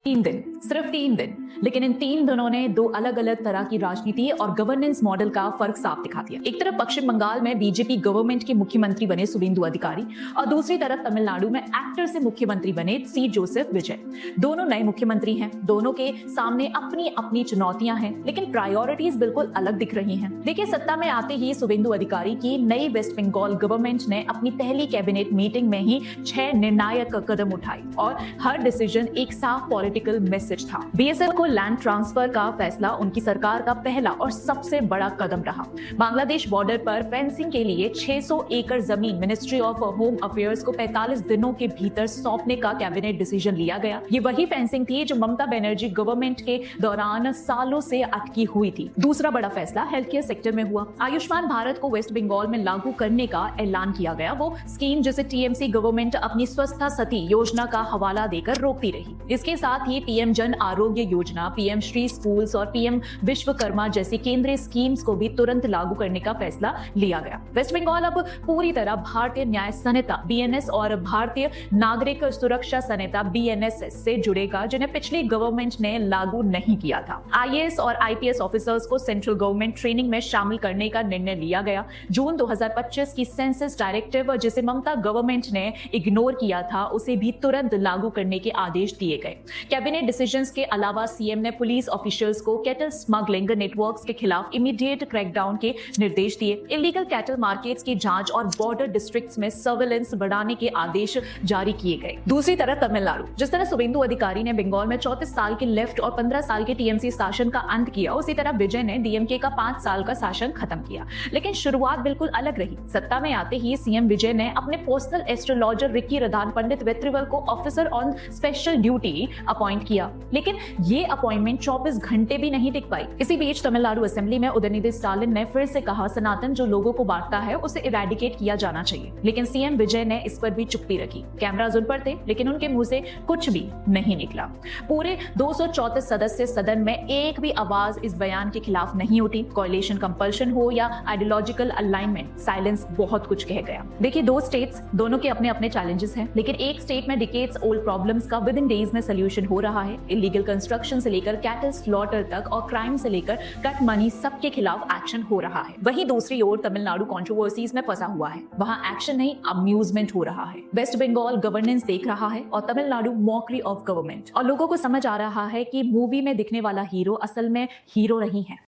3 दिन, सिर्फ 3 दिन, लेकिन इन 3 दिनों ने दो अलग अलग तरह की राजनीति और गवर्नेंस मॉडल का फर्क साफ दिखा दिया। एक तरफ पश्चिम बंगाल में बीजेपी गवर्नमेंट के मुख्यमंत्री बने शुवेंदु अधिकारी और दूसरी तरफ तमिलनाडु में एक्टर से मुख्यमंत्री बने सी जोसेफ विजय। दोनों नए मुख्यमंत्री हैं, दोनों के सामने अपनी अपनी चुनौतियां हैं, लेकिन प्रायोरिटीज बिल्कुल अलग दिख रही हैं। देखिए, सत्ता में आते ही शुवेंदु अधिकारी की नई वेस्ट बंगाल गवर्नमेंट ने अपनी पहली कैबिनेट मीटिंग में ही 6 निर्णायक कदम उठाए और हर डिसीजन एक साफ पॉलिटिकल मैसेज था। बीएसएफ को लैंड ट्रांसफर का फैसला उनकी सरकार का पहला और सबसे बड़ा कदम रहा। बांग्लादेश बॉर्डर पर फेंसिंग के लिए 600 एकड़ जमीन मिनिस्ट्री ऑफ होम अफेयर्स को 45 दिनों के भीतर सौंपने का कैबिनेट डिसीजन लिया गया। ये वही फेंसिंग थी जो ममता बनर्जी गवर्नमेंट के दौरान सालों से अटकी हुई थी। दूसरा बड़ा फैसला हेल्थ केयर सेक्टर में हुआ। आयुष्मान भारत को वेस्ट बंगाल में लागू करने का ऐलान किया गया। वो स्कीम जिसे टीएमसी गवर्नमेंट अपनी स्वस्था सती योजना का हवाला देकर रोकती रही। इसके साथ ही PM Jan Arogya Yojana, PM Shri schools और पीएम विश्वकर्मा जैसी केंद्रीय स्कीम्स को भी तुरंत लागू करने का फैसला लिया गया। वेस्ट बंगाल अब पूरी तरह भारतीय न्याय संहिता बीएनएस और भारतीय नागरिक सुरक्षा संहिता बीएनएसएस से जुड़ेगा, जिन्हें पिछली गवर्नमेंट ने लागू नहीं किया था। आईएएस और आईपीएस ऑफिसर्स को सेंट्रल गवर्नमेंट ट्रेनिंग में शामिल करने का निर्णय लिया गया। जून 2025 की सेंसस डायरेक्टिव, जिसे ममता गवर्नमेंट ने इग्नोर किया था, उसे भी तुरंत लागू करने के आदेश दिए गए। कैबिनेट डिसीजंस के अलावा सीएम ने पुलिस ऑफिशियल्स को कैटल स्मगलिंग नेटवर्क्स के खिलाफ इमीडिएट क्रैकडाउन के निर्देश दिए। इलीगल कैटल मार्केट्स की जांच और बॉर्डर डिस्ट्रिक्ट्स में सर्वेलेंस बढ़ाने के आदेश जारी किए गए। दूसरी तरफ तमिलनाडु, जिस तरह शुवेंदु अधिकारी ने बंगाल में 34 साल के लेफ्ट और 15 साल के टीएमसी शासन का अंत किया, उसी तरह विजय ने डीएमके का 5 साल का शासन खत्म किया। लेकिन शुरुआत बिल्कुल अलग रही। सत्ता में आते ही सीएम विजय ने अपने पर्सनल एस्ट्रोलॉजर रिकी रदान पंडित वेत्रिवल को officer on special duty appoint किया, लेकिन ये अपॉइंटमेंट 24 घंटे भी नहीं टिक पाई। इसी बीच तमिलनाडु असेंबली में उदयनिधि स्टालिन ने फिर से कहा, सनातन जो लोगों को बांटता है उसे इरेडिकेट किया जाना चाहिए। लेकिन सीएम विजय ने इस पर भी चुप्पी रखी। कैमरास उन पर थे, लेकिन उनके मुंह से कुछ भी नहीं निकला। पूरे 234 सदस्य सदन में एक भी आवाज इस बयान के खिलाफ नहीं उठी। कोalition कंपल्शन हो या आइडियोलॉजिकल अलाइनमेंट, साइलेंस बहुत कुछ कह गया। देखिए, दो स्टेट्स, दोनों के अपने अपने चैलेंजेस हैं, लेकिन एक स्टेट में डिकेड्स ओल्ड प्रॉब्लम्स का विद इन डेज में सोल्यूशन हो रहा है। इलीगल कंस्ट्रक्शन से लेकर कैटल स्लॉटर तक और क्राइम से लेकर कट मनी, सबके खिलाफ एक्शन हो रहा है। वहीं दूसरी ओर तमिलनाडु कंट्रोवर्सीज में फंसा हुआ है। वहां एक्शन नहीं, अम्यूजमेंट हो रहा है। वेस्ट बंगाल गवर्नेंस देख रहा है और तमिलनाडु मॉकरी ऑफ गवर्नमेंट। और लोगों को समझ आ रहा है कि मूवी में दिखने वाला हीरो असल में हीरो नहीं है।